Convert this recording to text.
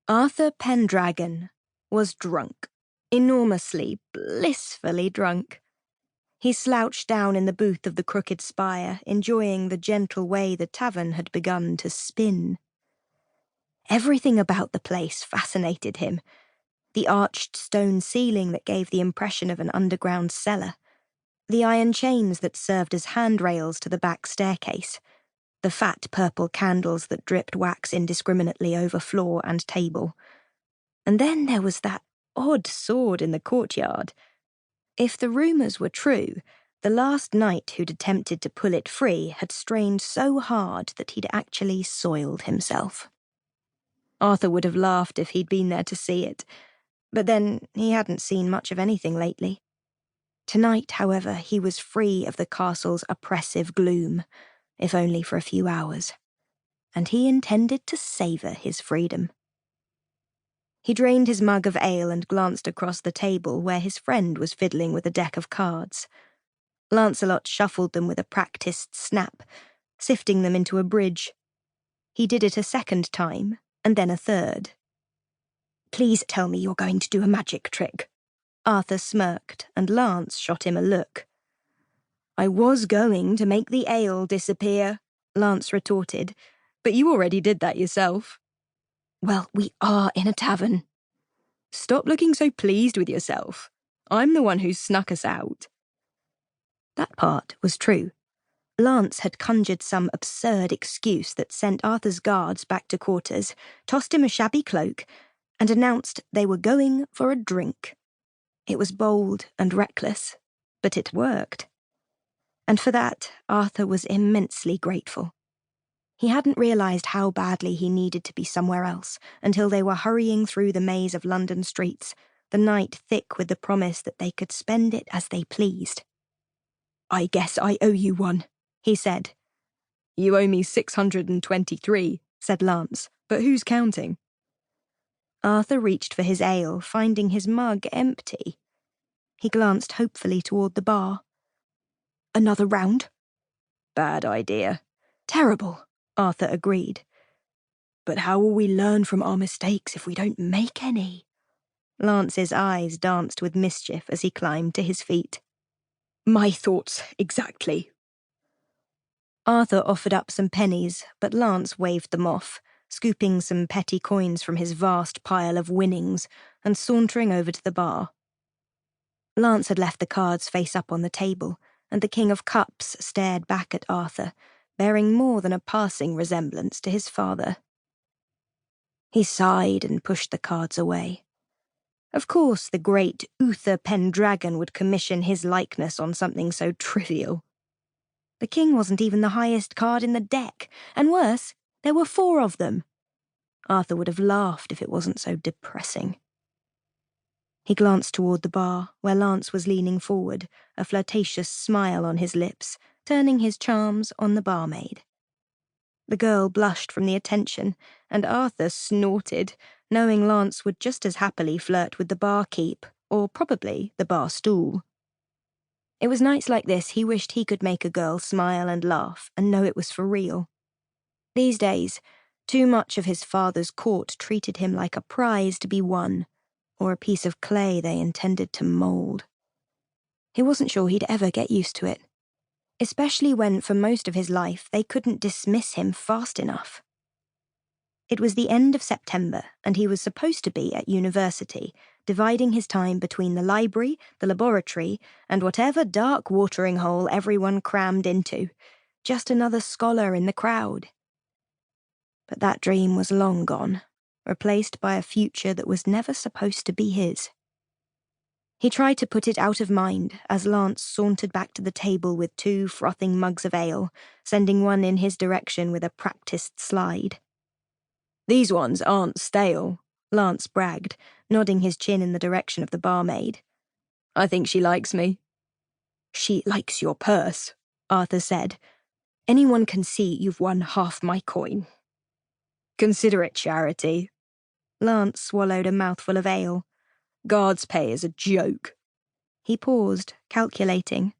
Arthur Pendragon was drunk, enormously, blissfully drunk. He slouched down in the booth of the Crooked Spire, enjoying the gentle way the tavern had begun to spin. Everything about the place fascinated him. The arched stone ceiling that gave the impression of an underground cellar, the iron chains that served as handrails to the back staircase, the fat purple candles that dripped wax indiscriminately over floor and table. And then there was that odd sword in the courtyard. If the rumours were true, the last knight who'd attempted to pull it free had strained so hard that he'd actually soiled himself. Arthur would have laughed if he'd been there to see it, but then he hadn't seen much of anything lately. Tonight, however, he was free of the castle's oppressive gloom, if only for a few hours, and he intended to savour his freedom. He drained his mug of ale and glanced across the table where his friend was fiddling with a deck of cards. Lancelot shuffled them with a practised snap, sifting them into a bridge. He did it a second time, and then a third. "Please tell me you're going to do a magic trick." Arthur smirked, and Lance shot him a look. "I was going to make the ale disappear," Lance retorted, "but you already did that yourself." "Well, we are in a tavern." "Stop looking so pleased with yourself. I'm the one who snuck us out." That part was true. Lance had conjured some absurd excuse that sent Arthur's guards back to quarters, tossed him a shabby cloak, and announced they were going for a drink. It was bold and reckless, but it worked. And for that, Arthur was immensely grateful. He hadn't realised how badly he needed to be somewhere else until they were hurrying through the maze of London streets, the night thick with the promise that they could spend it as they pleased. "I guess I owe you one," he said. "You owe me 623, said Lance, "but who's counting?" Arthur reached for his ale, finding his mug empty. He glanced hopefully toward the bar. "Another round?" "Bad idea." "Terrible," Arthur agreed. "But how will we learn from our mistakes if we don't make any?" Lance's eyes danced with mischief as he climbed to his feet. "My thoughts, exactly." Arthur offered up some pennies, but Lance waved them off, scooping some petty coins from his vast pile of winnings and sauntering over to the bar. Lance had left the cards face up on the table, and the King of Cups stared back at Arthur, bearing more than a passing resemblance to his father. He sighed and pushed the cards away. Of course, the great Uther Pendragon would commission his likeness on something so trivial. The king wasn't even the highest card in the deck, and worse, there were 4 of them. Arthur would have laughed if it wasn't so depressing. He glanced toward the bar, where Lance was leaning forward, a flirtatious smile on his lips, turning his charms on the barmaid. The girl blushed from the attention, and Arthur snorted, knowing Lance would just as happily flirt with the barkeep, or probably the bar stool. It was nights like this he wished he could make a girl smile and laugh and know it was for real. These days, too much of his father's court treated him like a prize to be won, or a piece of clay they intended to mould. He wasn't sure he'd ever get used to it, especially when for most of his life they couldn't dismiss him fast enough. It was the end of September, and he was supposed to be at university, dividing his time between the library, the laboratory, and whatever dark watering hole everyone crammed into, just another scholar in the crowd. But that dream was long gone, replaced by a future that was never supposed to be his. He tried to put it out of mind as Lance sauntered back to the table with 2 frothing mugs of ale, sending one in his direction with a practised slide. "These ones aren't stale," Lance bragged, nodding his chin in the direction of the barmaid. "I think she likes me." "She likes your purse," Arthur said. "Anyone can see you've won half my coin." "Consider it charity." Lance swallowed a mouthful of ale. "Guards' pay is a joke." He paused, calculating.